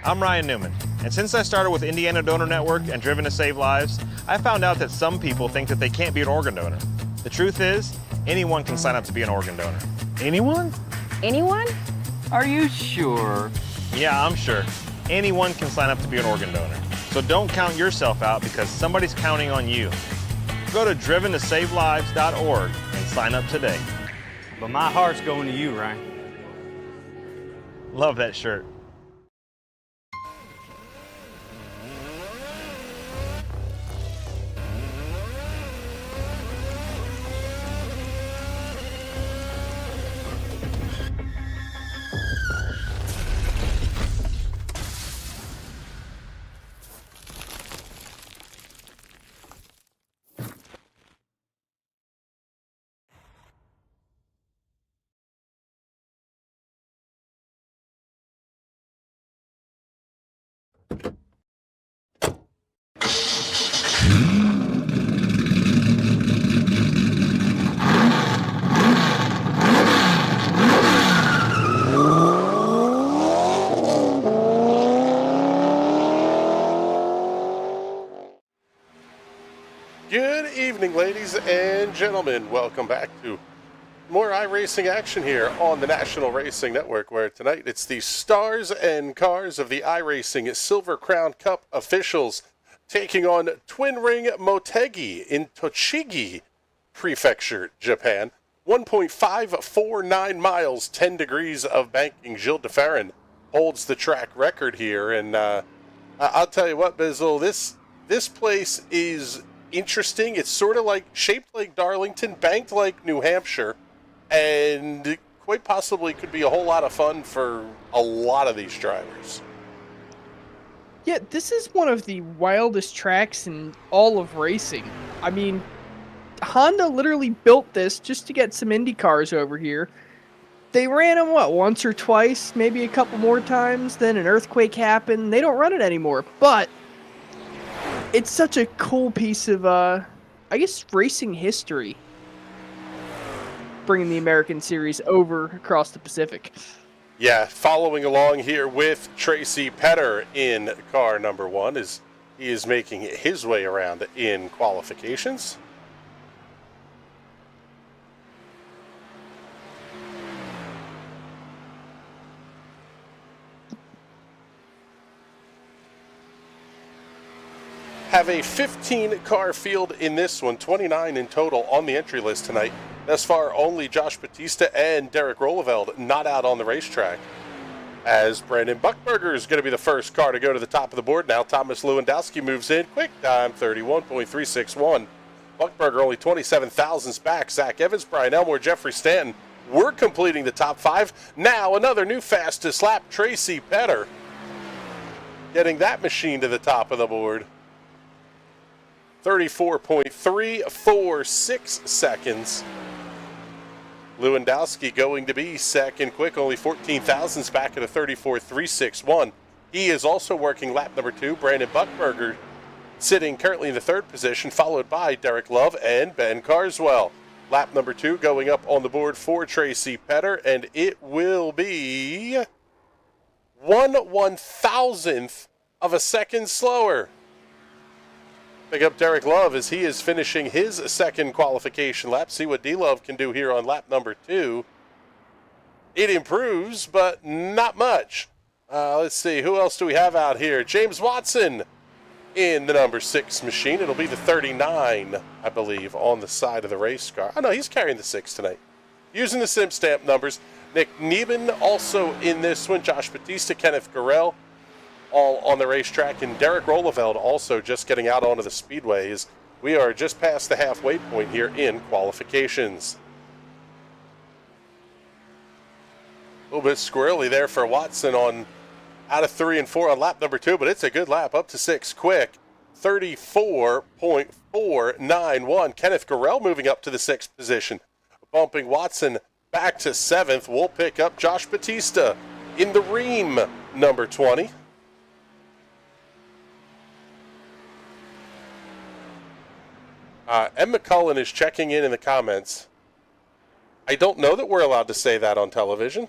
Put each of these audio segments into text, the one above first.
I'm Ryan Newman, and since I started with Indiana Donor Network and Driven to Save Lives, I found out that some people think that they can't be an organ donor. The truth is, anyone can sign up to be an organ donor. Anyone? Anyone? Are you sure? Yeah, I'm sure. Anyone can sign up to be an organ donor. So don't count yourself out because somebody's counting on you. Go to driventosavelives.org and sign up today. But my heart's going to you, Ryan. Love that shirt. Good evening, ladies and gentlemen. Welcome back to more iRacing action here on the National Racing Network, where tonight it's the stars and cars of the iRacing Silver Crown Cup officials taking on Twin Ring Motegi in Tochigi Prefecture, Japan. 1.549 miles, 10 degrees of banking. Gilles de Ferran holds the track record here, and I'll tell you what, Bizzle, this place is interesting. It's sort of like shaped like Darlington, banked like New Hampshire, and quite possibly could be a whole lot of fun for a lot of these drivers. Yeah, this is one of the wildest tracks in all of racing. I mean, Honda literally built this just to get some Indy cars over here. They ran them, once or twice, maybe a couple more times, then an earthquake happened. They don't run it anymore, but it's such a cool piece of, I guess, racing history, bringing the American Series over across the Pacific. Yeah, following along here with Tracy Petter in car number one as he is making his way around in qualifications. Have a 15-car field in this one, 29 in total on the entry list tonight. Thus far, only Josh Bautista and Derek Rolleveld not out on the racetrack. As Brandon Buchberger is going to be the first car to go to the top of the board now. Thomas Lewandowski moves in. Quick time, 31.361. Buchberger only 27 thousandths back. Zach Evans, Brian Elmore, Jeffrey Stanton were completing the top five. Now another new fastest lap, Tracy Petter, getting that machine to the top of the board. 34.346 seconds. Lewandowski going to be second quick, only 14 thousandths back at a 34.361. He is also working lap number two. Brandon Buchberger sitting currently in the third position, followed by Derek Love and Ben Carswell. Lap number two going up on the board for Tracy Petter, and it will be 1/1000th of a second slower. Pick up Derek Love as he is finishing his second qualification lap. See what D-Love can do here on lap number two. It improves, but not much. Let's see, who else do we have out here? James Watson in the number 6 machine. It'll be the 39, I believe, on the side of the race car. Oh, no, he's carrying the 6 tonight. Using the sim stamp numbers. Nick Neben also in this one. Josh Bautista, Kenneth Gurrell, all on the racetrack, and Derek Rolleveld also just getting out onto the speedways. We are just past the halfway point here in qualifications. A little bit squirrely there for Watson on out of 3 and 4 on lap number 2, but it's a good lap up to 6 quick. 34.491. Kenneth Gurrell moving up to the 6th position, bumping Watson back to 7th. We'll pick up Josh Bautista in the Ream number 20. M. McCullen is checking in the comments. I don't know that we're allowed to say that on television.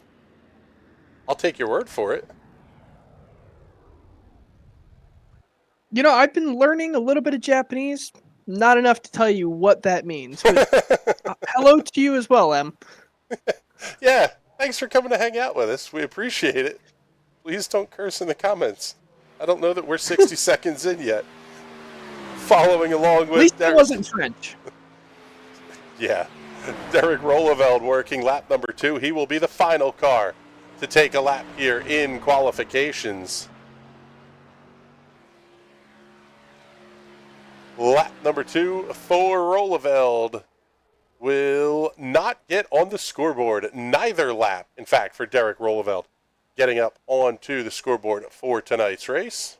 I'll take your word for it. You know, I've been learning a little bit of Japanese. Not enough to tell you what that means. But hello to you as well, Em. Yeah, thanks for coming to hang out with us. We appreciate it. Please don't curse in the comments. I don't know that we're 60 seconds in yet. Following along with At least it Derek. wasn't French. Yeah. Derek Rolleveld working lap number 2. He will be the final car to take a lap here in qualifications. Lap number 2 for Rolleveld will not get on the scoreboard. Neither lap, in fact, for Derek Rolleveld getting up onto the scoreboard for tonight's race.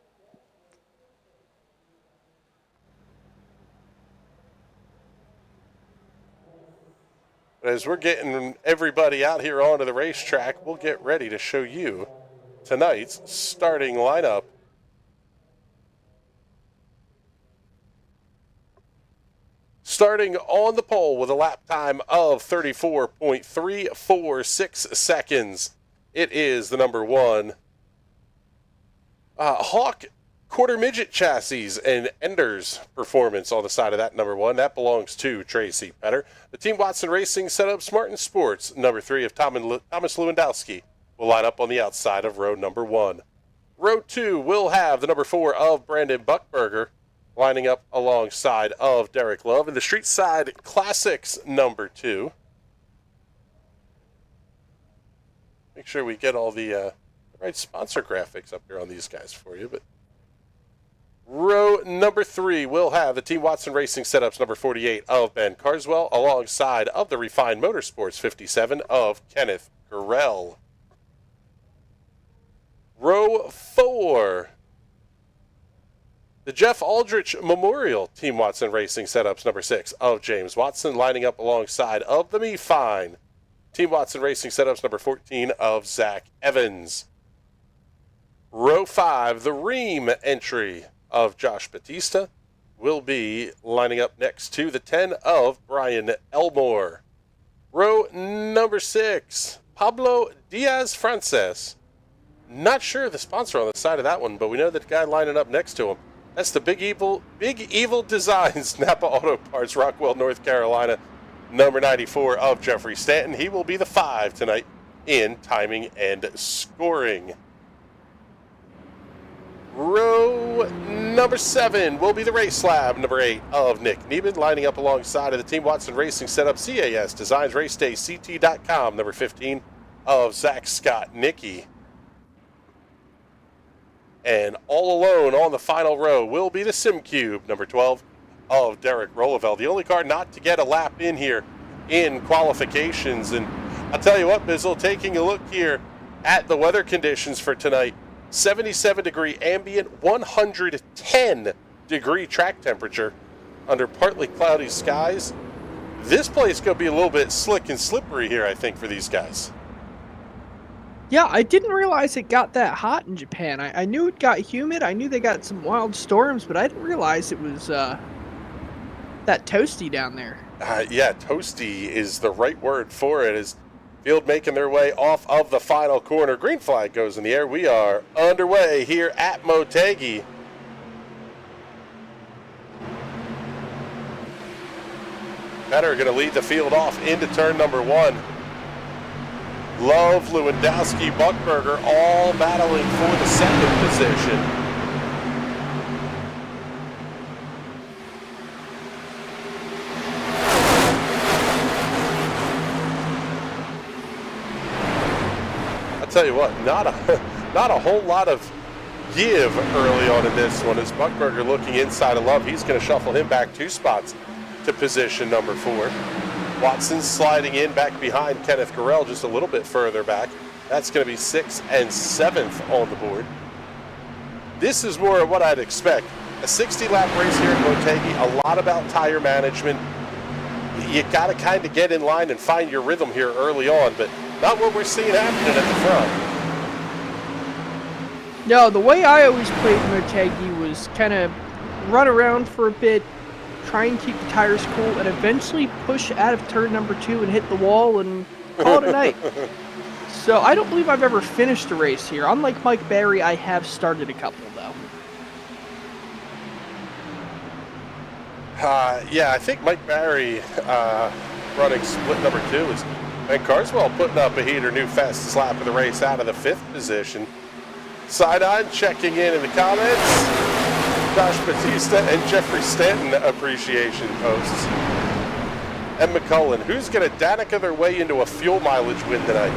As we're getting everybody out here onto the racetrack, we'll get ready to show you tonight's starting lineup. Starting on the pole with a lap time of 34.346 seconds, it is the number 1 Hawk quarter midget chassis and Enders performance on the side of that number 1. That belongs to Tracy Penner. The Team Watson Racing setup Martin Sports, number 3 of Thomas Lewandowski, will line up on the outside of row number 1. Row 2 will have the number 4 of Brandon Buckberger lining up alongside of Derek Love. And the Street Side Classics number 2. Make sure we get all the right sponsor graphics up here on these guys for you. But row number 3 will have the Team Watson Racing setups number 48 of Ben Carswell alongside of the Refined Motorsports 57 of Kenneth Gurrell. Row 4, the Jeff Aldrich Memorial Team Watson Racing setups number 6 of James Watson lining up alongside of the Me Fine Team Watson Racing setups number 14 of Zach Evans. Row 5, the Ream entry of Josh Batista will be lining up next to the 10 of Brian Elmore. Row number 6, Pablo Diaz Frances. Not sure the sponsor on the side of that one, but we know that the guy lining up next to him. That's the Big Evil Designs Napa Auto Parts, Rockwell, North Carolina, number 94 of Jeffrey Stanton. He will be the 5 tonight in timing and scoring. Row number 7 will be the Race Lab, number 8 of Nick Neiman, lining up alongside of the Team Watson Racing setup CAS Designs Race Day CT.com, number 15 of Zach Scott Nicky. And all alone on the final row will be the SimCube, number 12 of Derek Rolleveld. The only car not to get a lap in here in qualifications. And I'll tell you what, Bizzle, taking a look here at the weather conditions for tonight, 77 degree ambient, 110 degree track temperature under partly cloudy skies. This place going to be a little bit slick and slippery here, I think, for these guys. Yeah, I didn't realize it got that hot in Japan. I knew it got humid. I knew they got some wild storms, but I didn't realize it was that toasty down there. Yeah, toasty is the right word for it. As field making their way off of the final corner. Green flag goes in the air. We are underway here at Motegi. Better going to lead the field off into turn number 1. Love, Lewandowski, Buckberger all battling for the second position. I'll tell you what, not a whole lot of give early on in this one. As Buckberger looking inside of Love, he's going to shuffle him back 2 spots to position number 4. Watson sliding in back behind Kenneth Gurrell just a little bit further back. That's going to be 6th and 7th on the board. This is more of what I'd expect. A 60-lap race here at Motegi, a lot about tire management. You got to kind of get in line and find your rhythm here early on, but not what we're seeing happening at the front. No, the way I always played Motegi was kind of run around for a bit, try and keep the tires cool, and eventually push out of turn number 2 and hit the wall and call it a night. So I don't believe I've ever finished a race here. Unlike Mike Barry, I have started a couple, though. Yeah, I think Mike Barry running split number 2 is Ben Carswell putting up a heater, new fastest lap of the race out of the 5th position. Side-on checking in the comments. Josh Batista and Jeffrey Stanton appreciation posts. And McCullen, who's going to Danica their way into a fuel mileage win tonight?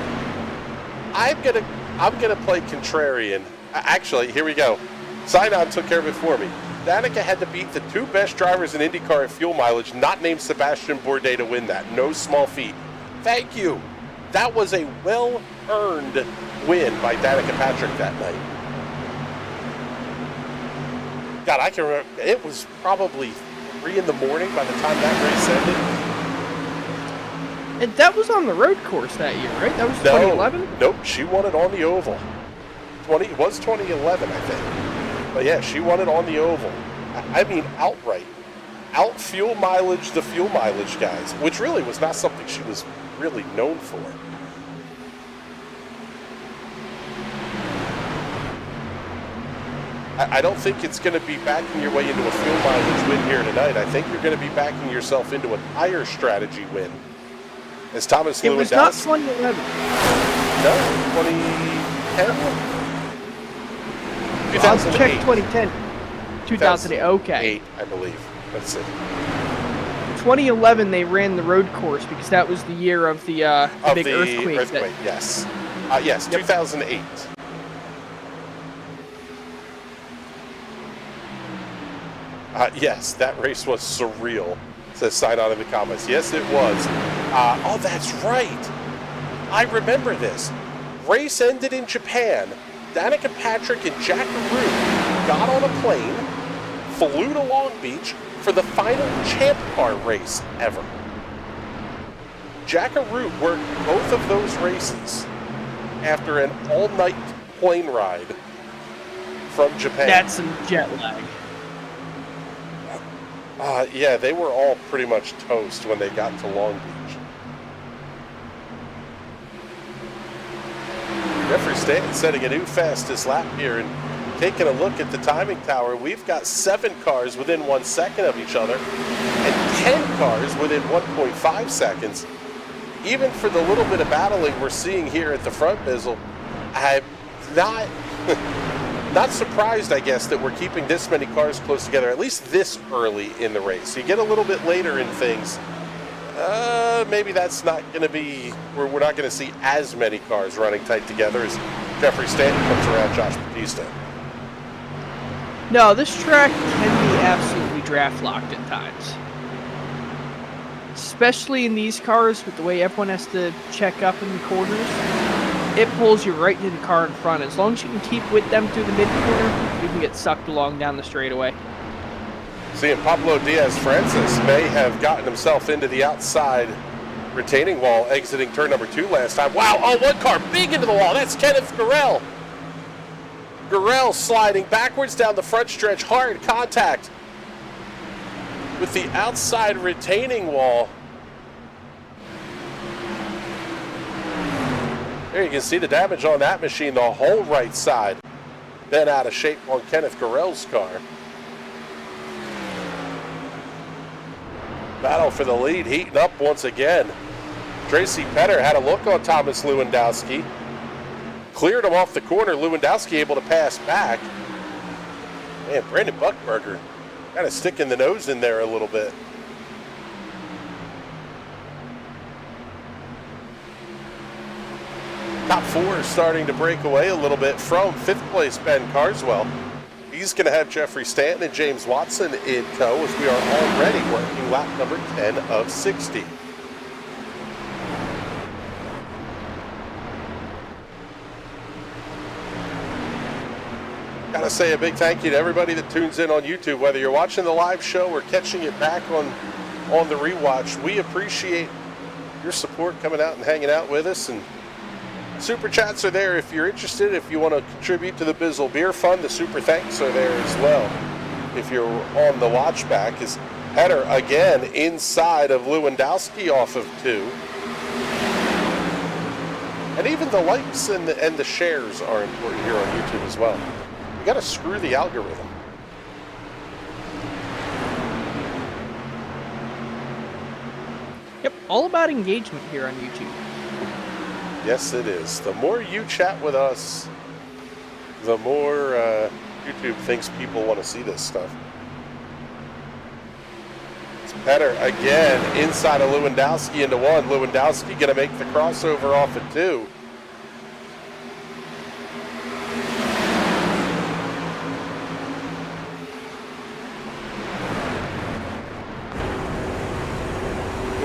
I'm gonna play contrarian. Actually, here we go. Side-on took care of it for me. Danica had to beat the 2 best drivers in IndyCar at fuel mileage, not named Sebastian Bourdais, to win that. No small feat. Thank you. That was a well-earned win by Danica Patrick that night. God, I can remember, it was probably 3 in the morning by the time that race ended. And that was on the road course that year, right? That was 2011? Nope, she won it on the oval. It was 2011, I think. But yeah, she won it on the oval. I mean, outright. Out fuel mileage the fuel mileage guys, which really was not something she was really known for. I don't think it's going to be backing your way into a fuel mileage win here tonight. I think you're going to be backing yourself into a tire strategy win. As Thomas It Lewandowski. was not 2011. No, 2010? I'll check 2010. 2008, okay. 8, I believe. Let's see. 2011, they ran the road course because that was the year of the big earthquake. Yes. Yes, yep. 2008. Yes, that race was surreal, says Sign On in the comments. Yes, it was. Oh, that's right. I remember this. Race ended in Japan. Danica Patrick and Jack Root got on a plane, flew to Long Beach for the final Champ Car race ever. Jack Root worked both of those races after an all-night plane ride from Japan. That's some jet lag. Yeah, they were all pretty much toast when they got to Long Beach. Jeffrey Stanton setting a new fastest lap here and taking a look at the timing tower. We've got 7 cars within 1 second of each other and 10 cars within 1.5 seconds. Even for the little bit of battling we're seeing here at the front bizzle, I'm not surprised, I guess, that we're keeping this many cars close together, at least this early in the race. You get a little bit later in things, maybe that's not going to be, we're not going to see as many cars running tight together as Jeffrey Stanton comes around Josh Batista. No, this track can be absolutely draft locked at times. Especially in these cars with the way everyone has to check up in the corners. It pulls you right into the car in front. As long as you can keep with them through the mid-corner, you can get sucked along down the straightaway. Seeing Pablo Diaz-Francis may have gotten himself into the outside retaining wall exiting turn number 2 last time. Wow, oh, one car big into the wall. That's Kenneth Gurrell. Gurrell sliding backwards down the front stretch. Hard contact with the outside retaining wall. There you can see the damage on that machine, the whole right side bent out of shape on Kenneth Gurrell's car. Battle for the lead heating up once again. Tracy Petter had a look on Thomas Lewandowski. Cleared him off the corner. Lewandowski able to pass back. Man, Brandon Buckberger kind of sticking the nose in there a little bit. Top 4 is starting to break away a little bit from 5th place Ben Carswell. He's going to have Jeffrey Stanton and James Watson in tow as we are already working lap number 10 of 60. Gotta say a big thank you to everybody that tunes in on YouTube, whether you're watching the live show or catching it back on the rewatch. We appreciate your support coming out and hanging out with us, and super chats are there if you're interested. If you want to contribute to the Bizzle Beer Fund, the super thanks are there as well. If you're on the watch back, is Header again inside of Lewandowski off of 2. And even the likes and the shares are important here on YouTube as well. You got to screw the algorithm. Yep, all about engagement here on YouTube. Yes, it is. The more you chat with us, the more YouTube thinks people want to see this stuff. It's Petter again inside of Lewandowski into one. Lewandowski going to make the crossover off at two.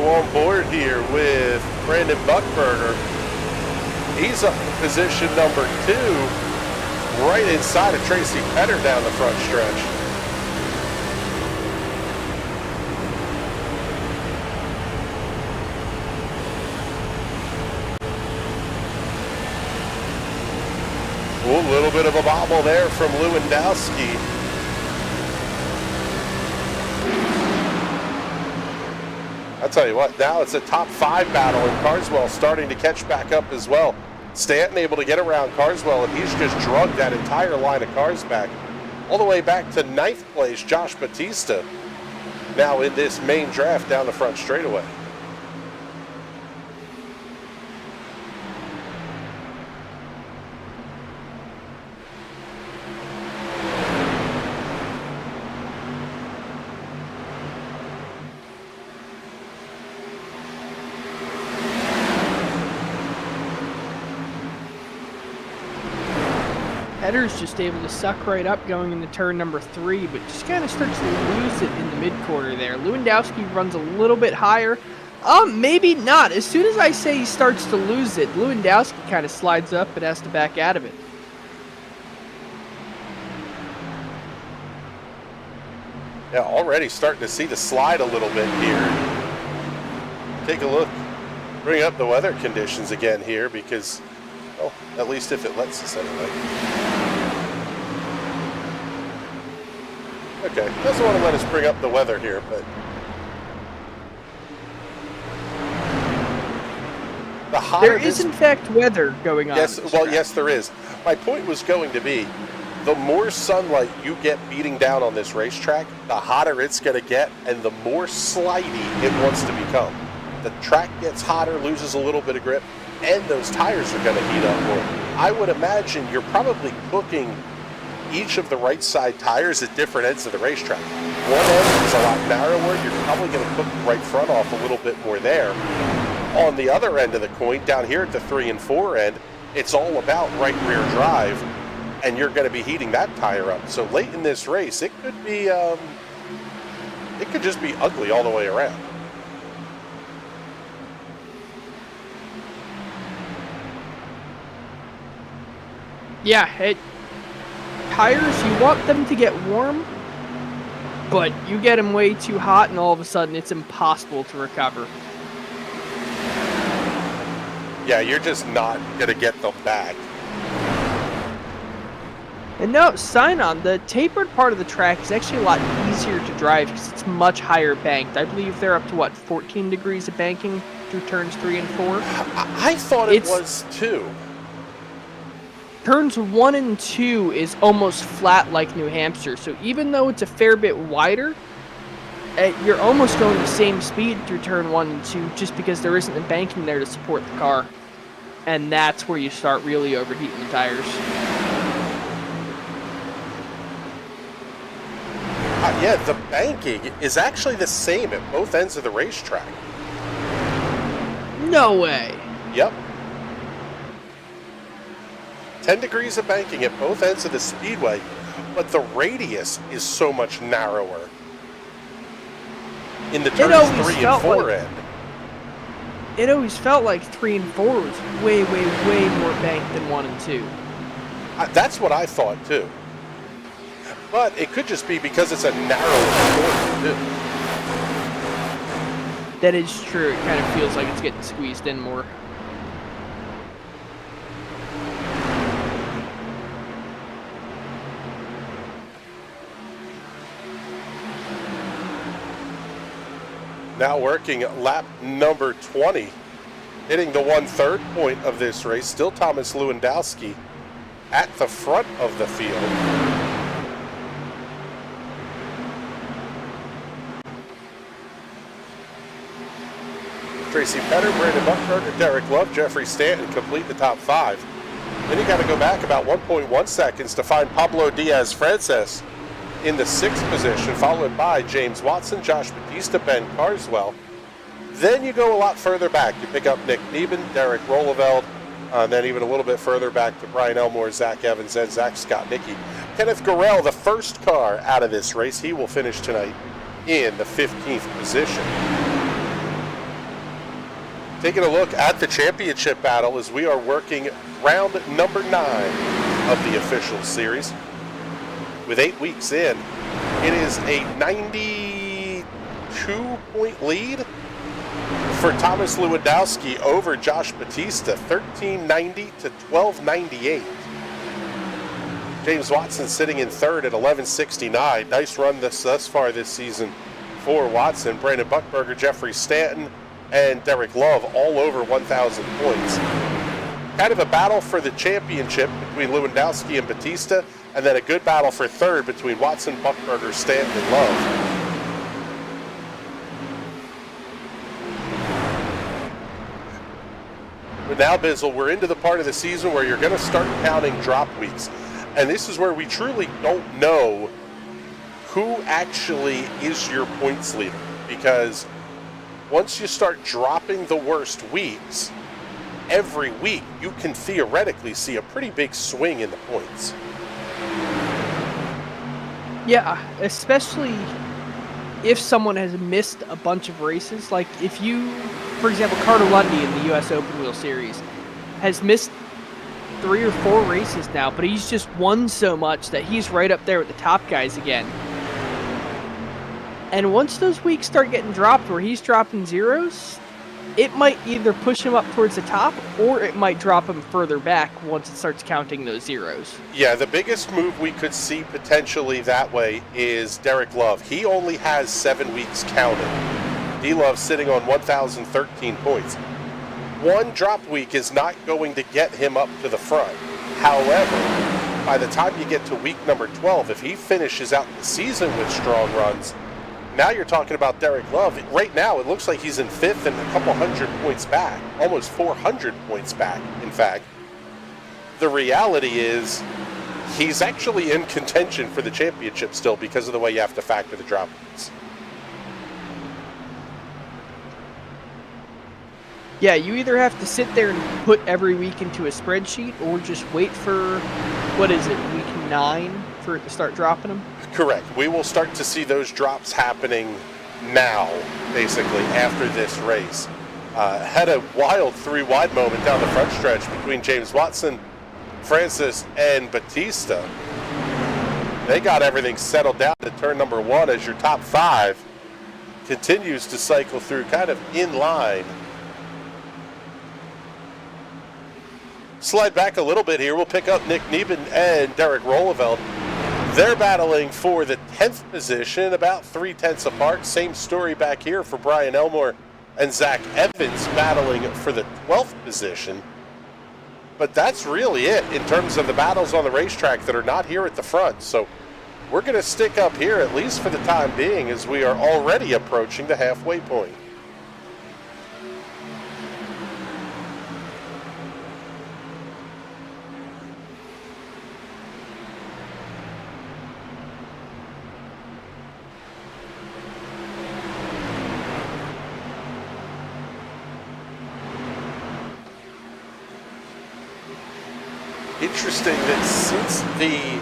On board here with Brandon Buckberger. He's up in position number 2, right inside of Tracy Petter down the front stretch. Ooh, a little bit of a bobble there from Lewandowski. I'll tell you what, now it's a top 5 battle, and Carswell starting to catch back up as well. Stanton able to get around Carswell, and he's just drugged that entire line of cars back. All the way back to 9th place, Josh Batista, now in this main draft down the front straightaway. Petter's just able to suck right up going into turn number 3, but just kind of starts to lose it in the mid-quarter there. Lewandowski runs a little bit higher. Maybe not. As soon as I say he starts to lose it, Lewandowski kind of slides up and has to back out of it. Yeah, already starting to see the slide a little bit here. Take a look. Bring up the weather conditions again here because, well, at least if it lets us anyway. Okay, doesn't want to let us bring up the weather here, but the hotter there is in fact weather going on. Yes, well, yes, there is. My point was going to be, the more sunlight you get beating down on this racetrack, the hotter it's going to get, and the more slidey it wants to become. The track gets hotter, loses a little bit of grip, and those tires are going to heat up more. I would imagine you're probably cooking each of the right side tires at different ends of the racetrack. One end is a lot narrower, you're probably going to cook the right front off a little bit more there. On the other end of the coin, down here at the 3 and 4 end, it's all about right rear drive, and you're going to be heating that tire up. So late in this race, it could be, it could just be ugly all the way around. Yeah, tires, you want them to get warm, but you get them way too hot and all of a sudden it's impossible to recover. Yeah, you're just not going to get them back. And no, sign on, the tapered part of the track is actually a lot easier to drive because it's much higher banked. I believe they're up to, what, 14 degrees of banking through turns 3 and 4? I thought it was 2. Turns 1 and 2 is almost flat like New Hampshire, so even though it's a fair bit wider, you're almost going the same speed through turn 1 and 2 just because there isn't a banking there to support the car. And that's where you start really overheating the tires. Yeah, the banking is actually the same at both ends of the racetrack. No way. Yep. 10 degrees of banking at both ends of the speedway, but the radius is so much narrower in the turns 3 and 4 end. It always felt like 3 and 4 was way, way, way more banked than 1 and 2. That's what I thought too. But it could just be because it's a narrower corner too. That is true. It kind of feels like it's getting squeezed in more. Now working lap number 20. Hitting the 1/3 point of this race. Still Thomas Lewandowski at the front of the field. Tracy Petter, Brandon Buckberger, Derek Love, Jeffrey Stanton complete the top 5. Then you got to go back about 1.1 seconds to find Pablo Diaz-Frances in the 6th position, followed by James Watson, Josh Batista, Ben Carswell. Then you go a lot further back. You pick up Nick Nieben, Derek Rolleveld, then even a little bit further back to Brian Elmore, Zach Evans, and Zach Scott-Nicky. Kenneth Gurrell, the first car out of this race, he will finish tonight in the 15th position. Taking a look at the championship battle as we are working round number 9 of the official series. With 8 weeks in, it is a 92-point lead for Thomas Lewandowski over Josh Batista, 1390 to 1298. James Watson sitting in 3rd at 1169. Nice run thus far this season for Watson. Brandon Buckberger, Jeffrey Stanton, and Derek Love all over 1,000 points. Kind of a battle for the championship between Lewandowski and Batista, and then a good battle for 3rd between Watson, Buckberger, Stanton, and Love. But now, Bizzle, we're into the part of the season where you're going to start counting drop weeks. And this is where we truly don't know who actually is your points leader. Because once you start dropping the worst weeks, every week you can theoretically see a pretty big swing in the points. Yeah, especially if someone has missed a bunch of races. Like if you, for example, Carter Lundy in the U.S. Open Wheel Series has missed 3 or 4 races now, but he's just won so much that he's right up there with the top guys again. And once those weeks start getting dropped where he's dropping zeros, it might either push him up towards the top or it might drop him further back once it starts counting those zeros. Yeah, the biggest move we could see potentially that way is Derek Love. He only has 7 weeks counted. D-Love sitting on 1,013 points. One drop week is not going to get him up to the front. However, by the time you get to week number 12, if he finishes out the season with strong runs, now you're talking about Derek Love. Right now, it looks like he's in 5th and a couple hundred points back, almost 400 points back, in fact. The reality is he's actually in contention for the championship still because of the way you have to factor the drop weeks. Yeah, you either have to sit there and put every week into a spreadsheet or just wait for, what is it, week 9 for it to start dropping them? Correct. We will start to see those drops happening now, basically, after this race. Had a wild 3-wide moment down the front stretch between James Watson, Francis, and Batista. They got everything settled down to turn number 1 as your top 5 continues to cycle through kind of in line. Slide back a little bit here. We'll pick up Nick Nieben and Derek Rolleveld. They're battling for the 10th position, about 3/10 apart. Same story back here for Brian Elmore and Zach Evans battling for the 12th position. But that's really it in terms of the battles on the racetrack that are not here at the front. So we're going to stick up here, at least for the time being, as we are already approaching the halfway point. Interesting that since the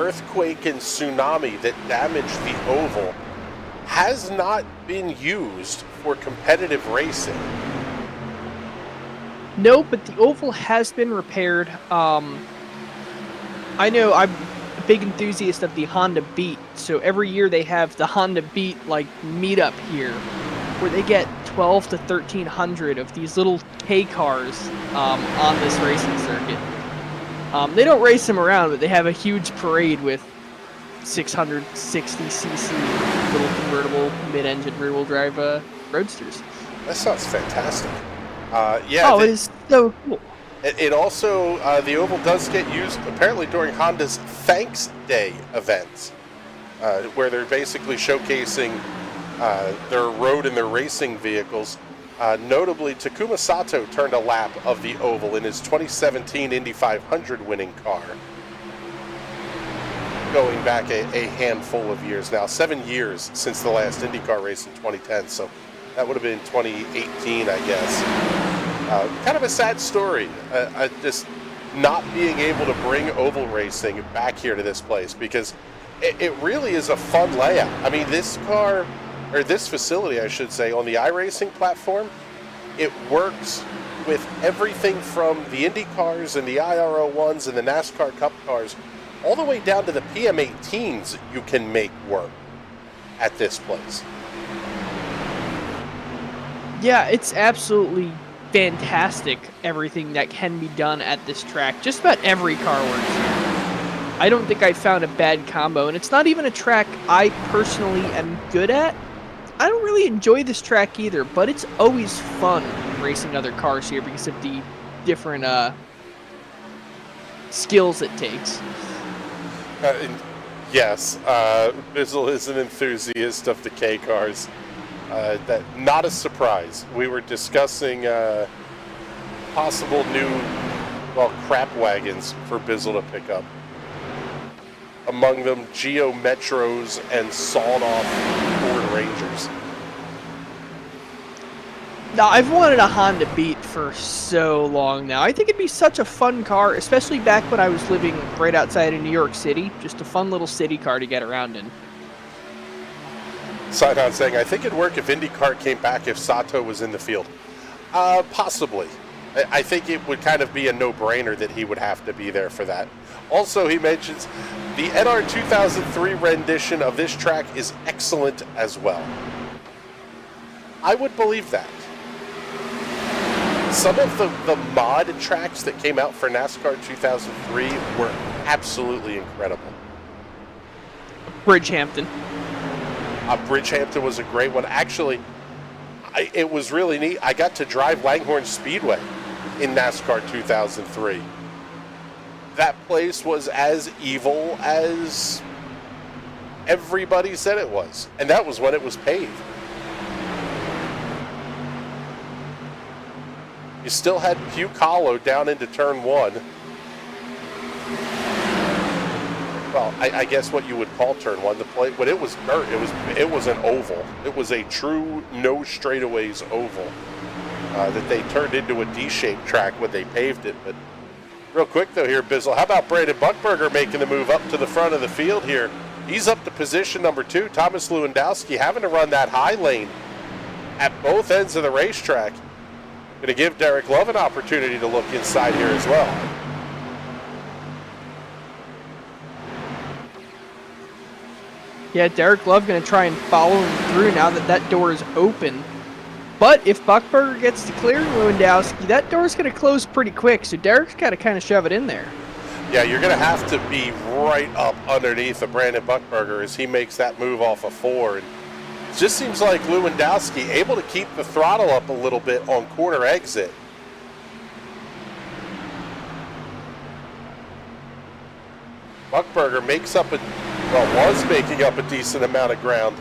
earthquake and tsunami that damaged the oval has not been used for competitive racing. No, but the oval has been repaired. I know I'm a big enthusiast of the Honda Beat, so every year they have the Honda Beat like meetup here, where they get 12 to 1,300 of these little K cars on this racing circuit. They don't race them around, but they have a huge parade with 660cc little convertible mid-engine rear-wheel drive roadsters. That sounds fantastic. It is so cool. It also, the oval does get used apparently during Honda's Thanks Day events, where they're basically showcasing their road and their racing vehicles. Notably, Takuma Sato turned a lap of the oval in his 2017 Indy 500 winning car. Going back a handful of years now, 7 years since the last IndyCar race in 2010, so that would have been 2018, I guess. Kind of a sad story, just not being able to bring oval racing back here to this place, because it really is a fun layout. I mean, this car, or this facility, I should say, on the iRacing platform, it works with everything from the Indy cars and the IRO1s and the NASCAR Cup cars, all the way down to the PM18s you can make work at this place. Yeah, it's absolutely fantastic, everything that can be done at this track. Just about every car works here. I don't think I found a bad combo, and it's not even a track I personally am good at. I don't really enjoy this track either, but it's always fun racing other cars here because of the different skills it takes. Yes, Bizzle is an enthusiast of the K cars. That not a surprise. We were discussing possible new, crap wagons for Bizzle to pick up. Among them, Geo Metros and sawed-off Ford Rangers. Now, I've wanted a Honda Beat for so long now. I think it'd be such a fun car, especially back when I was living right outside of New York City. Just a fun little city car to get around in. Sidon saying, I think it'd work if IndyCar came back if Sato was in the field. Possibly. I think it would kind of be a no-brainer that he would have to be there for that. Also, he mentions the NR 2003 rendition of this track is excellent as well. I would believe that. Some of the mod tracks that came out for NASCAR 2003 were absolutely incredible. Bridgehampton. Bridgehampton was a great one. Actually, it was really neat. I got to drive Langhorne Speedway in NASCAR 2003. That place was as evil as everybody said it was. And that was when it was paved. You still had Puke Hollow down into turn 1. Well, I guess what you would call turn 1. The plate, when it was dirt, it was an oval. It was a true no straightaways oval that they turned into a D-shaped track when they paved it. But real quick though here, Bizzle, how about Brandon Buckberger making the move up to the front of the field here? He's up to position number 2. Thomas Lewandowski having to run that high lane at both ends of the racetrack. Going to give Derek Love an opportunity to look inside here as well. Yeah, Derek Love going to try and follow him through now that that door is open. But if Buckberger gets to clear Lewandowski, that door's going to close pretty quick, so Derek's got to kind of shove it in there. Yeah, you're going to have to be right up underneath of Brandon Buckberger as he makes that move off of 4. And it just seems like Lewandowski able to keep the throttle up a little bit on corner exit. Buckberger was making up a decent amount of ground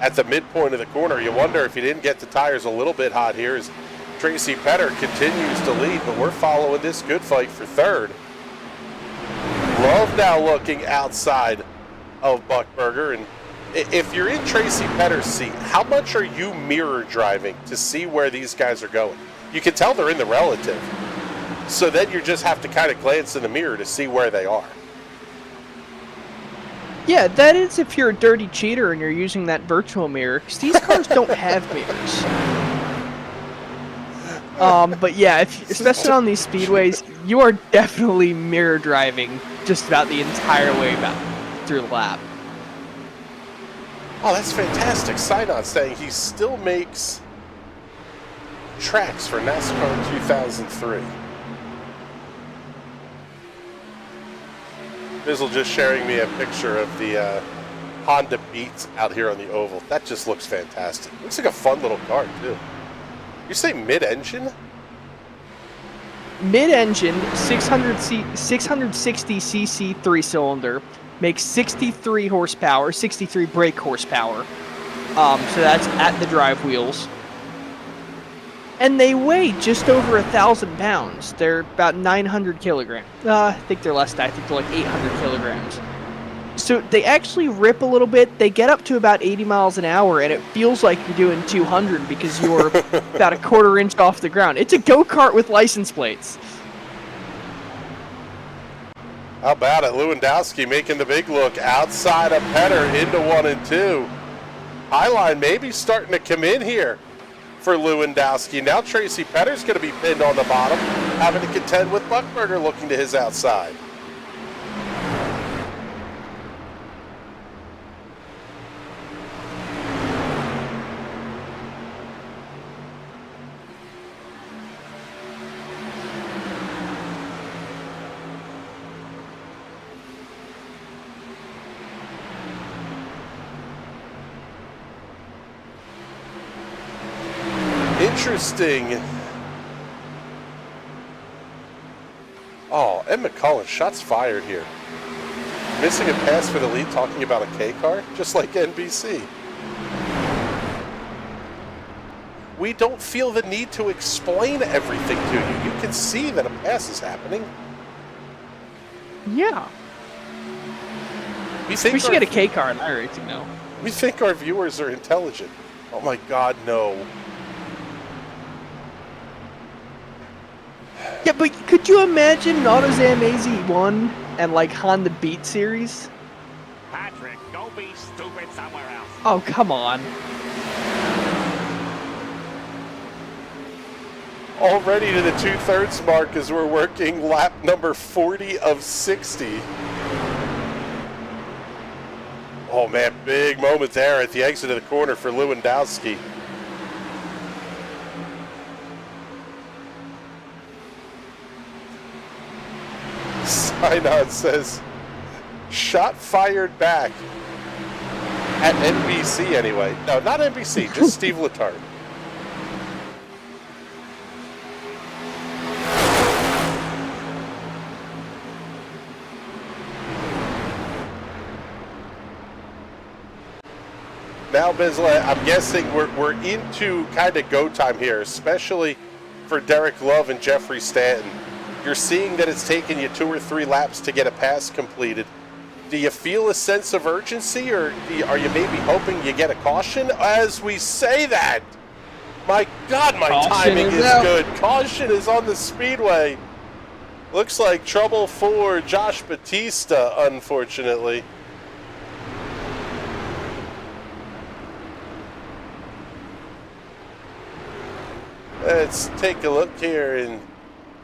at the midpoint of the corner. You wonder if he didn't get the tires a little bit hot here as Tracy Petter continues to lead, but we're following this good fight for third. Love now looking outside of Buckberger, and if you're in Tracy Petter's seat, how much are you mirror driving to see where these guys are going? You can tell they're in the relative, so then you just have to kind of glance in the mirror to see where they are. Yeah, that is if you're a dirty cheater and you're using that virtual mirror, because these cars don't have mirrors. But yeah, especially on these speedways, you are definitely mirror driving just about the entire way through the lap. Oh, that's fantastic. Sidon saying he still makes tracks for NASCAR 2003. Bizzle just sharing me a picture of the Honda Beats out here on the oval. That just looks fantastic. Looks like a fun little car, too. You say mid-engine? Mid-engine, 660cc 3-cylinder, makes 63 horsepower, 63 brake horsepower. So that's at the drive wheels. And they weigh just over 1,000 pounds. They're about 900 kilograms. I think they're less than that. I think they're like 800 kilograms. So they actually rip a little bit. They get up to about 80 miles an hour, and it feels like you're doing 200 because you're about a quarter inch off the ground. It's a go-kart with license plates. How about it? Lewandowski making the big look outside of Petter into 1 and 2. Highline maybe starting to come in here for Lewandowski. Now Tracy Petter's going to be pinned on the bottom, having to contend with Buckberger looking to his outside. Interesting. Oh, Ed McCullen, shots fired here. Missing a pass for the lead, talking about a K car, just like NBC. We don't feel the need to explain everything to you. You can see that a pass is happening. Yeah. We should get a K car in iRacing now. We think our viewers are intelligent. Oh my God, no. Yeah, but could you imagine an AutoZam AZ1 and like Honda Beat series? Patrick, don't be stupid somewhere else. Oh, come on. Already to the 2/3 mark as we're working lap number 40 of 60. Oh man, big moment there at the exit of the corner for Lewandowski. Sinon says, shot fired back. At NBC anyway. No, not NBC, just Steve Letarte. Now, Bislett, I'm guessing we're into kind of go time here, especially for Derek Love and Jeffrey Stanton. You're seeing that it's taken you 2 or 3 laps to get a pass completed. Do you feel a sense of urgency, or are you maybe hoping you get a caution? As we say that, my God, my timing is good. Caution is on the speedway. Looks like trouble for Josh Batista, unfortunately. Let's take a look here and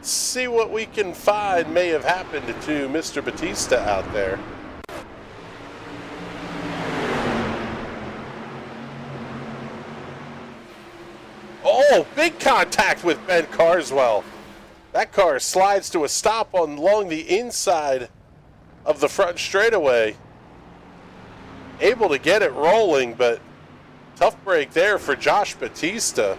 see what we can find may have happened to Mr. Batista out there. Oh, big contact with Ben Carswell. That car slides to a stop along the inside of the front straightaway. Able to get it rolling, but tough break there for Josh Batista.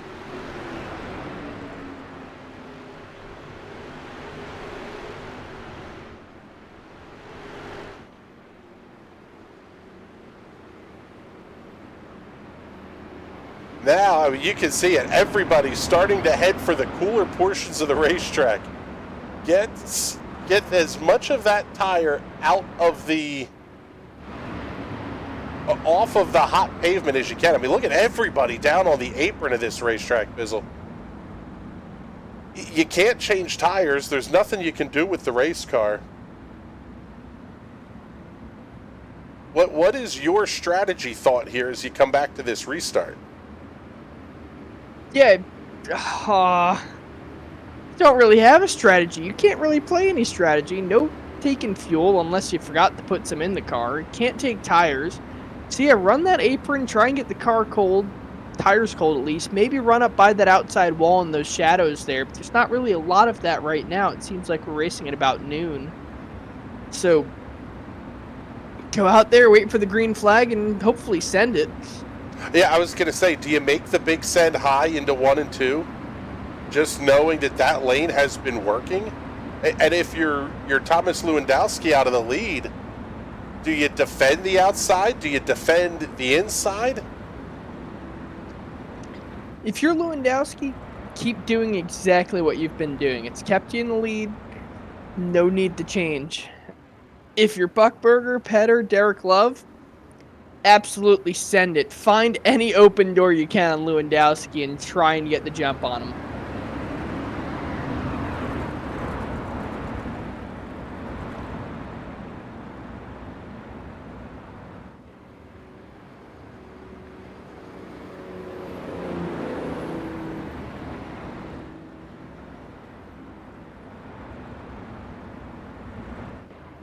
Now, you can see it. Everybody's starting to head for the cooler portions of the racetrack. Get as much of that tire out of the off of the hot pavement as you can. I mean, look at everybody down on the apron of this racetrack, Bizzle. You can't change tires. There's nothing you can do with the race car. What is your strategy thought here as you come back to this restart? Yeah, don't really have a strategy. You can't really play any strategy. No taking fuel unless you forgot to put some in the car. Can't take tires. So yeah, run that apron, try and get the car cold, tires cold at least. Maybe run up by that outside wall in those shadows there, but there's not really a lot of that right now. It seems like we're racing at about noon. So go out there, wait for the green flag, and hopefully send it. Yeah, I was going to say, do you make the big send high into 1 and 2? Just knowing that that lane has been working? And if you're Thomas Lewandowski out of the lead, do you defend the outside? Do you defend the inside? If you're Lewandowski, keep doing exactly what you've been doing. It's kept you in the lead. No need to change. If you're Buckberger, Petter, Derek Love, absolutely send it. Find any open door you can on Lewandowski and try and get the jump on him.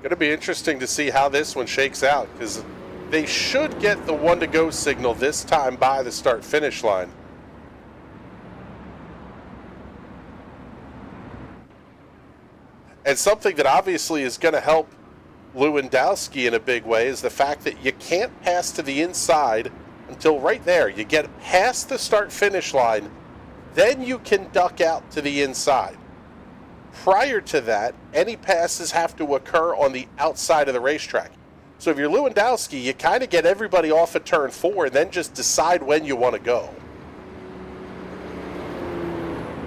Going to be interesting to see how this one shakes out, because they should get the 1 to go signal this time by the start finish line. And something that obviously is going to help Lewandowski in a big way is the fact that you can't pass to the inside until right there. You get past the start finish line, then you can duck out to the inside. Prior to that, any passes have to occur on the outside of the racetrack. So if you're Lewandowski, you kind of get everybody off at turn 4 and then just decide when you want to go.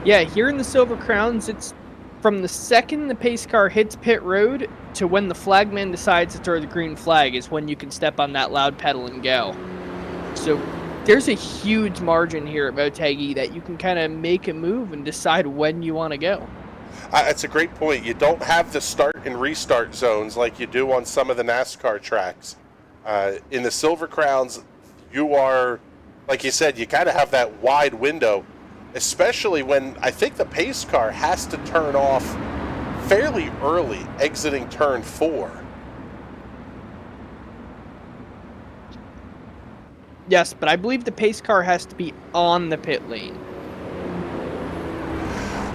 Yeah, here in the Silver Crowns, it's from the second the pace car hits pit road to when the flagman decides to throw the green flag is when you can step on that loud pedal and go. So there's a huge margin here at Motegi that you can kind of make a move and decide when you want to go. That's a great point. You don't have the start and restart zones like you do on some of the NASCAR tracks. In the Silver Crowns, you are, like you said, you kind of have that wide window, especially when I think the pace car has to turn off fairly early, exiting turn 4. Yes, but I believe the pace car has to be on the pit lane.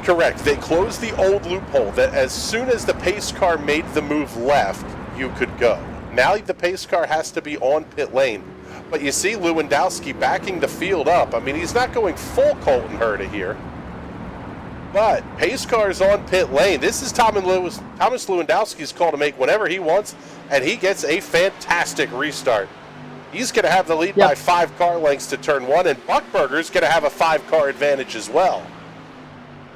Correct. They closed the old loophole that as soon as the pace car made the move left, you could go. Now the pace car has to be on pit lane. But you see Lewandowski backing the field up. I mean, he's not going full Colton Herta here. But pace car is on pit lane. This is Thomas Lewandowski's call to make whenever he wants, and he gets a fantastic restart. He's going to have the lead by 5 car lengths to turn 1, and Buckberger's going to have a 5-car advantage as well.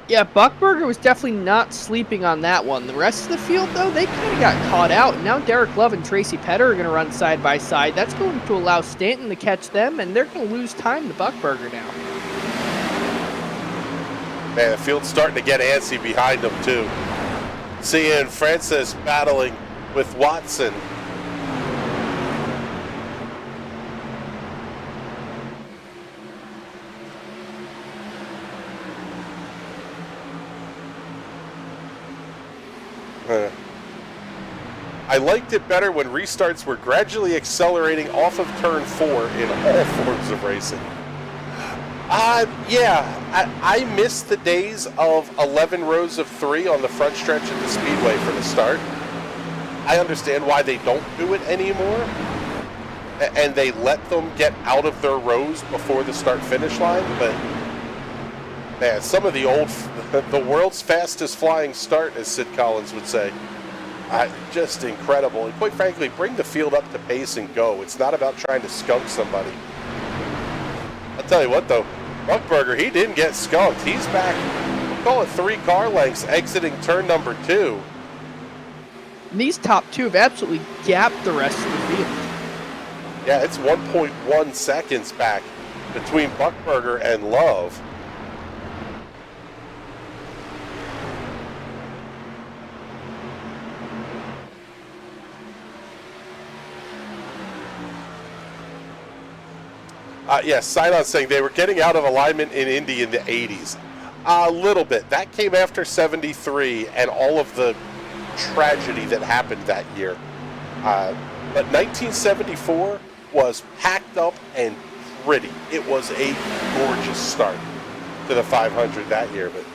Yeah, Buckberger was definitely not sleeping on that one. The rest of the field, though, they kind of got caught out. And now Derek Love and Tracy Petter are going to run side by side. That's going to allow Stanton to catch them, and they're going to lose time to Buckberger now. Man, the field's starting to get antsy behind them, too. Seeing Francis battling with Watson. I liked it better when restarts were gradually accelerating off of turn 4 in all forms of racing. I miss the days of 11 rows of 3 on the front stretch at the Speedway for the start. I understand why they don't do it anymore, and they let them get out of their rows before the start-finish line, but man, some of the world's fastest flying start, as Sid Collins would say. Just incredible. And quite frankly, bring the field up to pace and go. It's not about trying to skunk somebody. I'll tell you what, though. Buckberger, he didn't get skunked. He's back, we'll call it 3 car lengths exiting turn number 2. And these top 2 have absolutely gapped the rest of the field. Yeah, it's 1.1 seconds back between Buckberger and Love. Yes, Sidon saying they were getting out of alignment in Indy in the 80s. A little bit. That came after 73 and all of the tragedy that happened that year. But 1974 was packed up and pretty. It was a gorgeous start to the 500 that year. But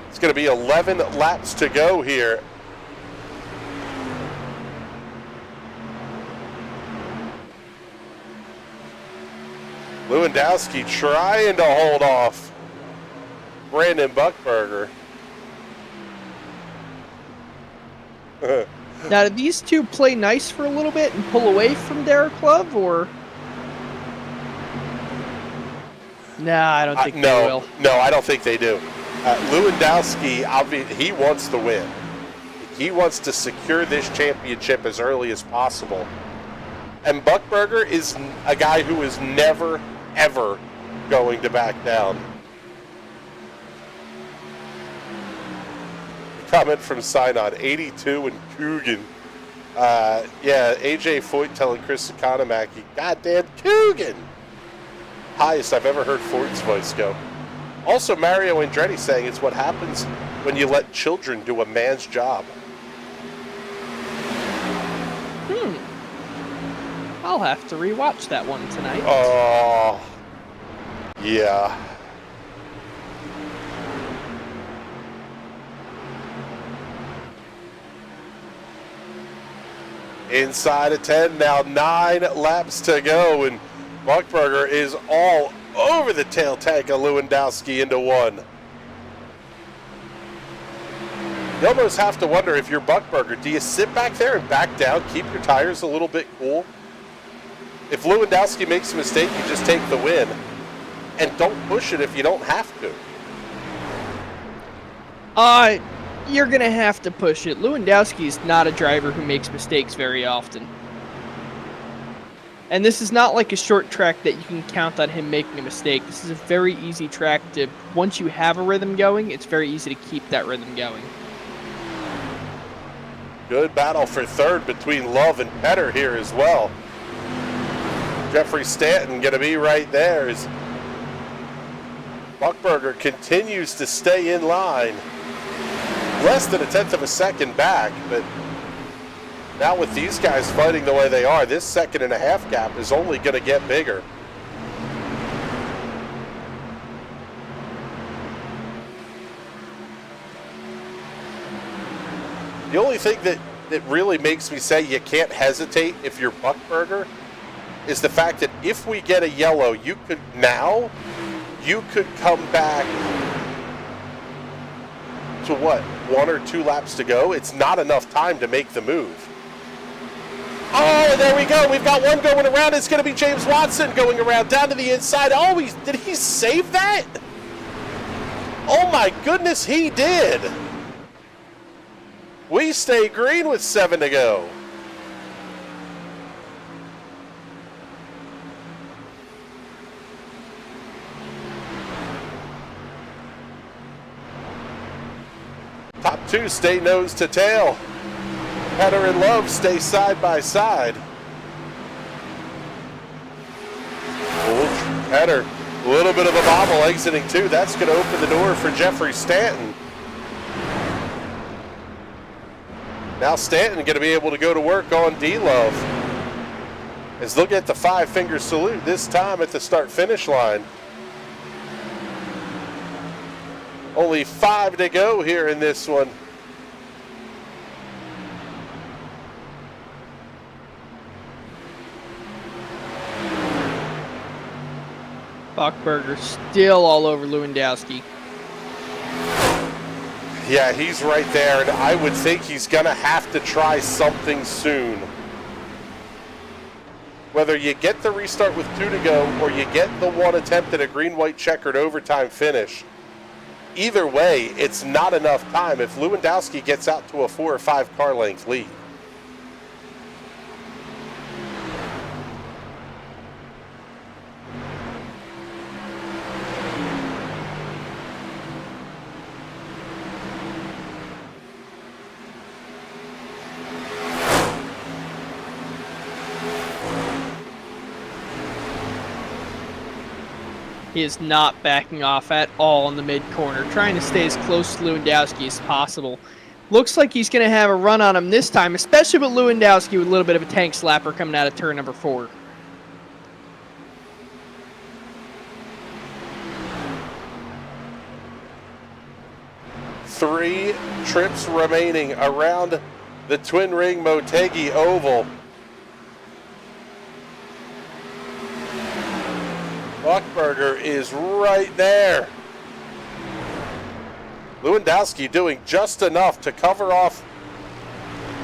it's going to be 11 laps to go here. Lewandowski trying to hold off Brandon Buckberger. Now, do these two play nice for a little bit and pull away from Derek Love, or? Nah, I don't think no, they will. No, I don't think they do. Lewandowski, he wants to win. He wants to secure this championship as early as possible. And Buchberger is a guy who is never, ever going to back down. Comment from Sinon, 82 and Coogan. Yeah, AJ Foyt telling Chris Economaki, goddamn Coogan! Highest I've ever heard Foyt's voice go. Also, Mario Andretti saying it's what happens when you let children do a man's job. I'll have to rewatch that one tonight. Oh, yeah. Inside of 10, now 9 laps to go, and Buchberger is all over the tail tank of Lewandowski into one. You almost have to wonder, if you're Buchberger, do you sit back there and back down, keep your tires a little bit cool? If Lewandowski makes a mistake, you just take the win, and don't push it if you don't have to. You're going to have to push it. Lewandowski is not a driver who makes mistakes very often. And this is not like a short track that you can count on him making a mistake. This is a very easy track to, once you have a rhythm going, it's very easy to keep that rhythm going. Good battle for third between Love and Petter here as well. Jeffrey Stanton going to be right there as Buchberger continues to stay in line. Less than a tenth of a second back, but now with these guys fighting the way they are, this 1.5 gap is only going to get bigger. The only thing that really makes me say you can't hesitate if you're Buchberger is the fact that if we get a yellow, you could come back to what, 1 or 2 laps to go? It's not enough time to make the move. Oh, there we go. We've got one going around. It's going to be James Watson going around down to the inside. Oh, did he save that? Oh my goodness, he did. We stay green with 7 to go. Top 2 stay nose to tail. Petter and Love stay side by side. Petter, a little bit of a bobble exiting 2. That's going to open the door for Jeffrey Stanton. Now Stanton going to be able to go to work on D-Love. As they'll get the 5-finger salute this time at the start-finish line. Only 5 to go here in this one. Buchberger still all over Lewandowski. Yeah, he's right there, and I would think he's going to have to try something soon. Whether you get the restart with 2 to go or you get the 1 attempt at a green-white checkered overtime finish, either way, it's not enough time if Lewandowski gets out to a 4 or 5 car length lead. He is not backing off at all in the mid-corner, trying to stay as close to Lewandowski as possible. Looks like he's going to have a run on him this time, especially with Lewandowski with a little bit of a tank slapper coming out of turn number 4. Three trips remaining around the Twin Ring Motegi Oval. Buchberger is right there. Lewandowski doing just enough to cover off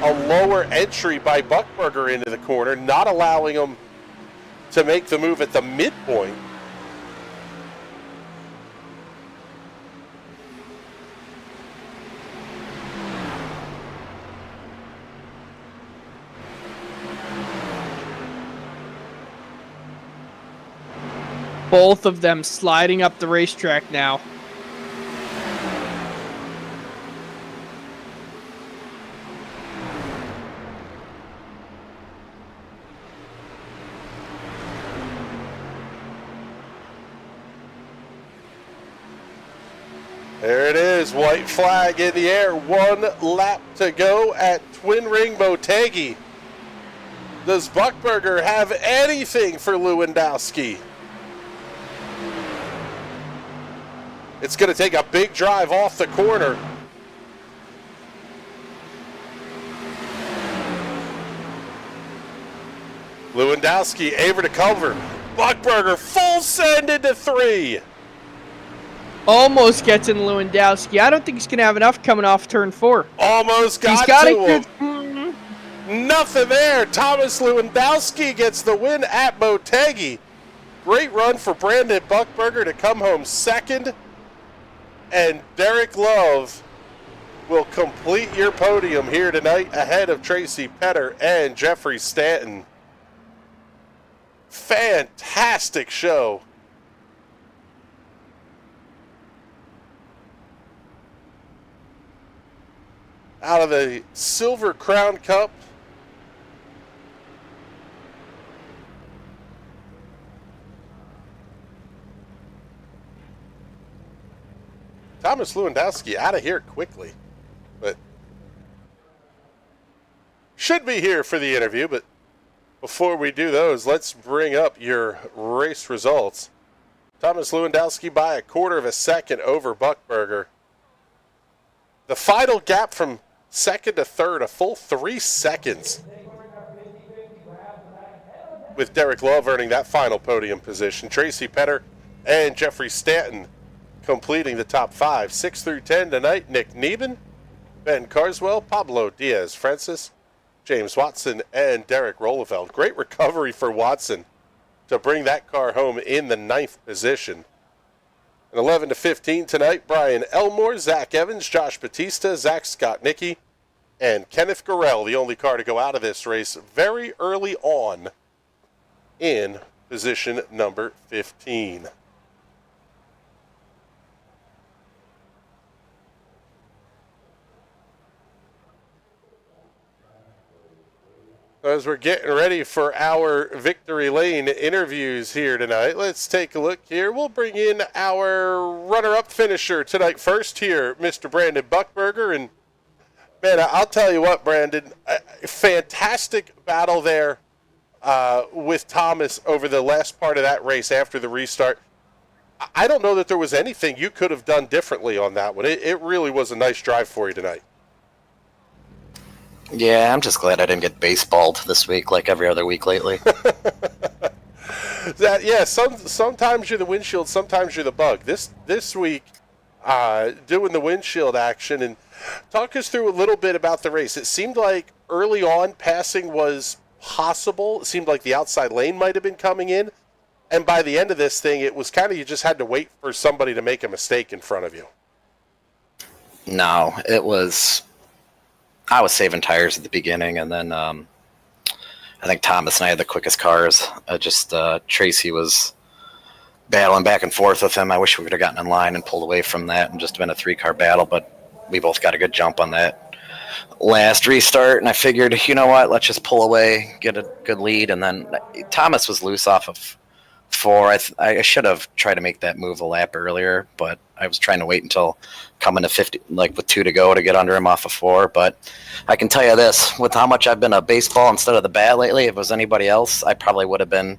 a lower entry by Buchberger into the corner, not allowing him to make the move at the midpoint. both of them sliding up the racetrack now. There it is, white flag in the air. 1 lap to go at Twin Ring Motegi. Does Buchberger have anything for Lewandowski? It's going to take a big drive off the corner. Lewandowski able to cover. Buchberger full send into 3. Almost gets in Lewandowski. I don't think he's going to have enough coming off turn 4. Almost got to him. Nothing there. Thomas Lewandowski gets the win at Motegi. Great run for Brandon Buchberger to come home second. And Derek Love will complete your podium here tonight ahead of Tracy Petter and Jeffrey Stanton. Fantastic show. Out of the Silver Crown Cup, Thomas Lewandowski out of here quickly, but should be here for the interview. But before we do those, let's bring up your race results. Thomas Lewandowski by a quarter of a second over Buchberger. The final gap from second to third, a full 3 seconds, with Derek Love earning that final podium position. Tracy Petter and Jeffrey Stanton completing the top 5. 6 through 10 tonight: Nick Neben, Ben Carswell, Pablo Diaz-Francis, James Watson, and Derek Rollefeld. Great recovery for Watson to bring that car home in the 9th position. And 11 to 15 tonight: Brian Elmore, Zach Evans, Josh Batista, Zach Scott-Nicky, and Kenneth Gorell, the only car to go out of this race very early on in position number 15. As we're getting ready for our Victory Lane interviews here tonight, let's take a look here. We'll bring in our runner-up finisher tonight first here, Mr. Brandon Buchberger. And, man, I'll tell you what, Brandon, a fantastic battle there with Thomas over the last part of that race after the restart. I don't know that there was anything you could have done differently on that one. It really was a nice drive for you tonight. Yeah, I'm just glad I didn't get baseballed this week like every other week lately. Sometimes you're the windshield, sometimes you're the bug. This week, doing the windshield action, and talk us through a little bit about the race. It seemed like early on passing was possible. It seemed like the outside lane might have been coming in, and by the end of this thing, it was kind of you just had to wait for somebody to make a mistake in front of you. No, I was saving tires at the beginning, and then I think Thomas and I had the quickest cars. Tracy was battling back and forth with him. I wish we could have gotten in line and pulled away from that and just been a 3-car battle, but we both got a good jump on that last restart, and I figured, you know what, let's just pull away, get a good lead, and then Thomas was loose off of 4. I should have tried to make that move a lap earlier, but I was trying to wait until coming to 50, like with 2 to go, to get under him off of 4. But I can tell you this, with how much I've been a baseball instead of the bat lately, if it was anybody else, I probably would have been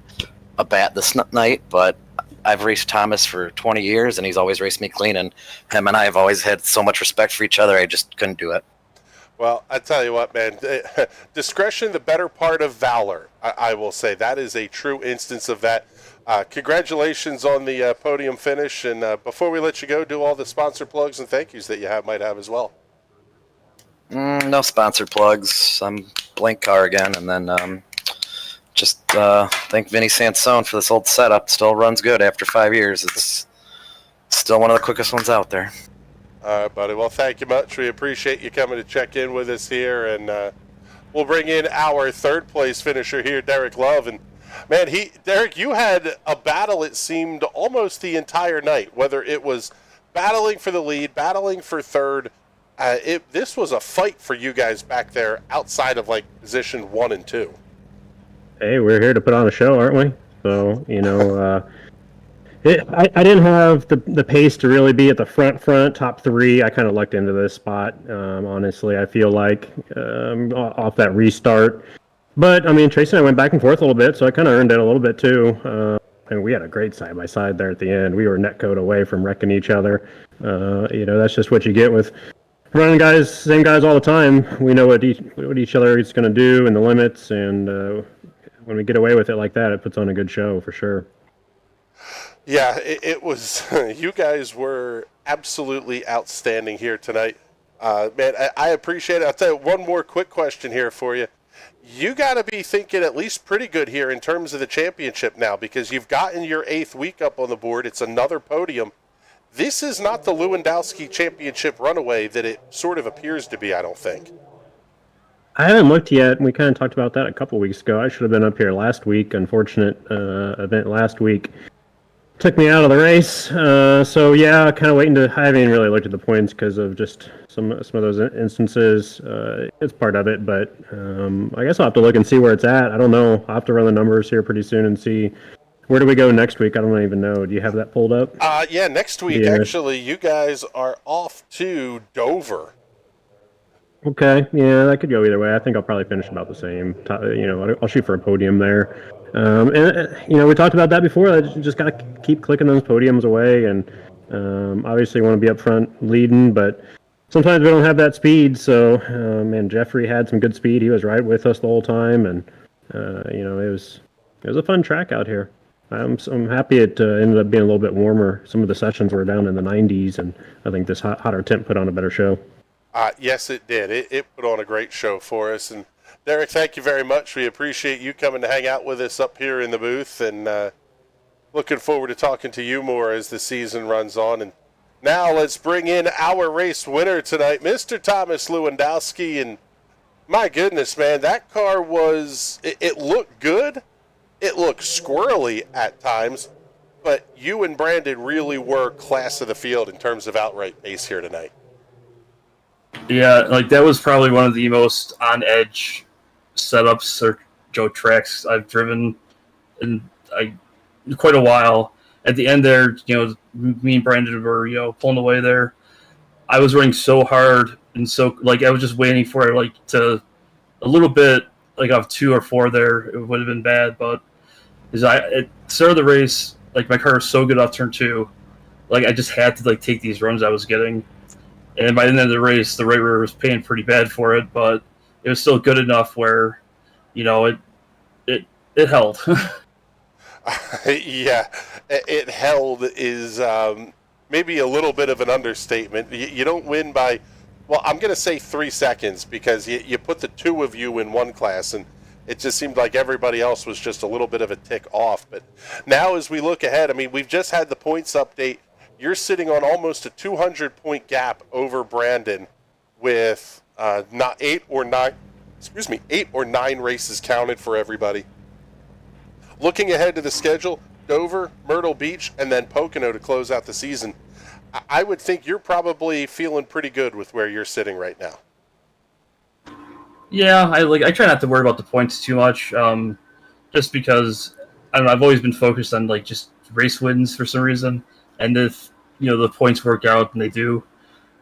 a bat this night. But I've raced Thomas for 20 years, and he's always raced me clean, and him and I have always had so much respect for each other, I just couldn't do it. Well, I tell you what, man, discretion, the better part of valor, I will say. That is a true instance of that. Congratulations on the podium finish, and before we let you go, do all the sponsor plugs and thank yous that you might have as well. No sponsor plugs. I'm blank car again, and then thank Vinny Sansone for this old setup. Still runs good after 5 years. It's still one of the quickest ones out there. All right, buddy. Well, thank you much. We appreciate you coming to check in with us here, and we'll bring in our third place finisher here, Derek Love. And Man, Derek, you had a battle, it seemed, almost the entire night, whether it was battling for the lead, battling for third. This was a fight for you guys back there outside of, like, position 1 and 2. Hey, we're here to put on a show, aren't we? So, I didn't have the pace to really be at the front, top 3. I kind of lucked into this spot, honestly. I feel like, off that restart. But, I mean, Tracy and I went back and forth a little bit, so I kind of earned it a little bit, too. And we had a great side-by-side there at the end. We were netcode away from wrecking each other. That's just what you get with running same guys all the time. We know what each other is going to do and the limits, and when we get away with it like that, it puts on a good show for sure. Yeah, it was. You guys were absolutely outstanding here tonight. Man, I appreciate it. I'll tell you one more quick question here for you. You got to be thinking at least pretty good here in terms of the championship now, because you've gotten your 8th week up on the board. It's another podium. This is not the Lewandowski Championship runaway that it sort of appears to be, I don't think. I haven't looked yet. We kind of talked about that a couple weeks ago. I should have been up here last week. Unfortunate event last week took me out of the race. So yeah, kind of waiting to. I haven't even really looked at the points because of just some of those instances. It's part of it, but I guess I'll have to look and see where it's at. I don't know. I'll have to run the numbers here pretty soon and see. Where do we go next week? I don't even know. Do you have that pulled up? Yeah, next week, actually, you guys are off to Dover. Okay, yeah, that could go either way. I think I'll probably finish about the same. I'll shoot for a podium there. We talked about that before. I just got to keep clicking those podiums away, and obviously want to be up front leading, but sometimes we don't have that speed. So, Jeffrey had some good speed. He was right with us the whole time, and it was a fun track out here. I'm happy it ended up being a little bit warmer. Some of the sessions were down in the 90s, and I think this hotter temp put on a better show. Yes, it did. It put on a great show for us. And Derek, thank you very much. We appreciate you coming to hang out with us up here in the booth, and looking forward to talking to you more as the season runs on. And now let's bring in our race winner tonight, Mr. Thomas Lewandowski. And my goodness, man, that car it looked good. It looked squirrely at times, but you and Brandon really were class of the field in terms of outright pace here tonight. Yeah, that was probably one of the most on-edge setups or tracks I've driven in quite a while. At the end there, me and Brandon were, pulling away there. I was running so hard, and so, I was just waiting for it, to a little bit, off 2 or 4 there, it would have been bad, but at the start of the race, my car was so good off turn 2, I just had to, take these runs I was getting. And by the end of the race, the right rear was paying pretty bad for it, but it was still good enough where, it held. Yeah, it held is maybe a little bit of an understatement. You don't win by, I'm going to say 3 seconds, because you put the 2 of you in one class, and it just seemed like everybody else was just a little bit of a tick off. But now as we look ahead, we've just had the points update. You're sitting on almost a 200-point gap over Brandon with 8 or 9 races counted for everybody. Looking ahead to the schedule, Dover, Myrtle Beach, and then Pocono to close out the season. I would think you're probably feeling pretty good with where you're sitting right now. Yeah, I try not to worry about the points too much, just because I've always been focused on just race wins for some reason, and if the points work out, and they do.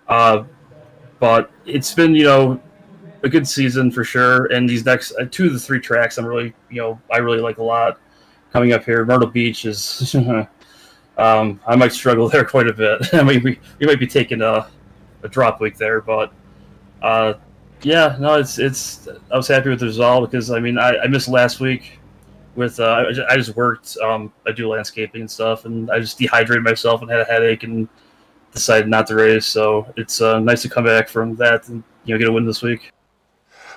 But it's been a good season for sure, and these next 2 of the 3 tracks I really like a lot coming up here. Myrtle Beach is I might struggle there quite a bit. We might be taking a drop week there, but. Yeah, no, it's. I was happy with the result because I missed last week with I just worked. I do landscaping and stuff, and I just dehydrated myself and had a headache and decided not to race. So it's nice to come back from that and get a win this week.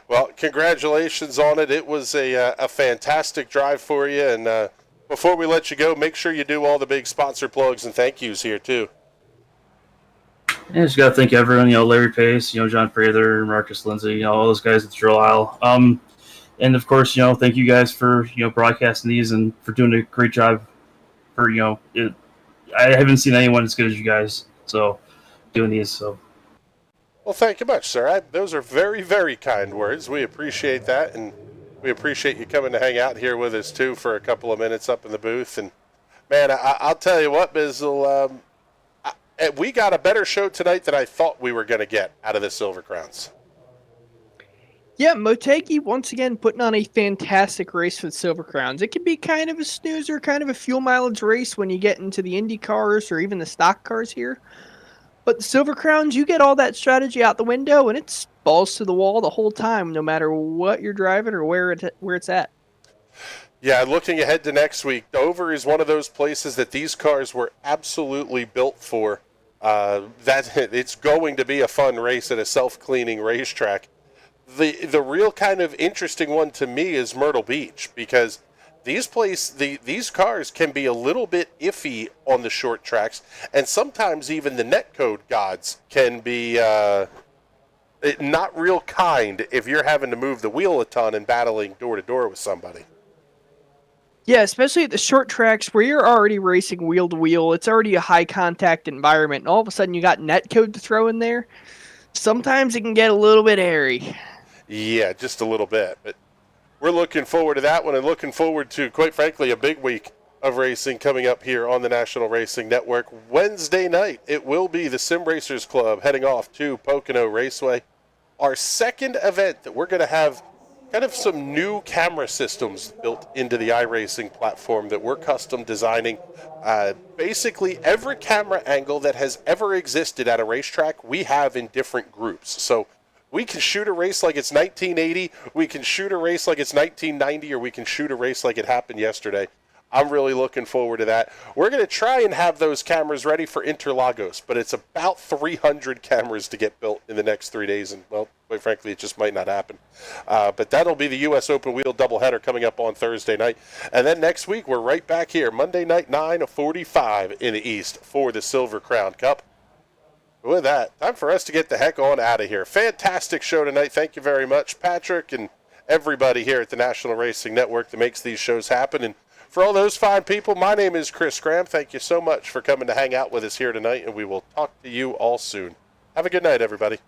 Well, congratulations on it. It was a fantastic drive for you. And before we let you go, make sure you do all the big sponsor plugs and thank yous here too. Yeah, just got to thank everyone, Larry Pace, John Prather, Marcus Lindsay, all those guys at the drill aisle. And of course, thank you guys for broadcasting these and for doing a great job. For I haven't seen anyone as good as you guys. So doing these. So Well, thank you much, sir. Those are very, very kind words. We appreciate that, and we appreciate you coming to hang out here with us too for a couple of minutes up in the booth. And man, I'll tell you what, Bizzle, we got a better show tonight than I thought we were going to get out of the Silver Crowns. Yeah, Motegi once again putting on a fantastic race for the Silver Crowns. It can be kind of a snoozer, kind of a fuel mileage race when you get into the Indy cars or even the stock cars here. But the Silver Crowns, you get all that strategy out the window, and it's balls to the wall the whole time, no matter what you're driving or where it's at. Yeah, looking ahead to next week, Dover is one of those places that these cars were absolutely built for. That it's going to be a fun race at a self-cleaning racetrack. The real kind of interesting one to me is Myrtle Beach, because these cars can be a little bit iffy on the short tracks, and sometimes even the netcode gods can be not real kind if you're having to move the wheel a ton and battling door to door with somebody. Yeah, especially at the short tracks where you're already racing wheel to wheel. It's already a high contact environment, and all of a sudden you got netcode to throw in there. Sometimes it can get a little bit hairy. Yeah, just a little bit, but we're looking forward to that one and looking forward to, quite frankly, a big week of racing coming up here on the National Racing Network. Wednesday night, it will be the Sim Racers Club heading off to Pocono Raceway. Our second event that we're going to have kind of some new camera systems built into the iRacing platform that we're custom designing. Basically, every camera angle that has ever existed at a racetrack, we have in different groups. So we can shoot a race like it's 1980, we can shoot a race like it's 1990, or we can shoot a race like it happened yesterday. I'm really looking forward to that. We're going to try and have those cameras ready for Interlagos, but it's about 300 cameras to get built in the next 3 days, and, well, quite frankly, it just might not happen. But that'll be the U.S. Open Wheel doubleheader coming up on Thursday night. And then next week, we're right back here, Monday night, 9:45 in the East for the Silver Crown Cup. With that, time for us to get the heck on out of here. Fantastic show tonight. Thank you very much, Patrick, and everybody here at the National Racing Network that makes these shows happen. And for all those fine people, my name is Chris Graham. Thank you so much for coming to hang out with us here tonight, and we will talk to you all soon. Have a good night, everybody.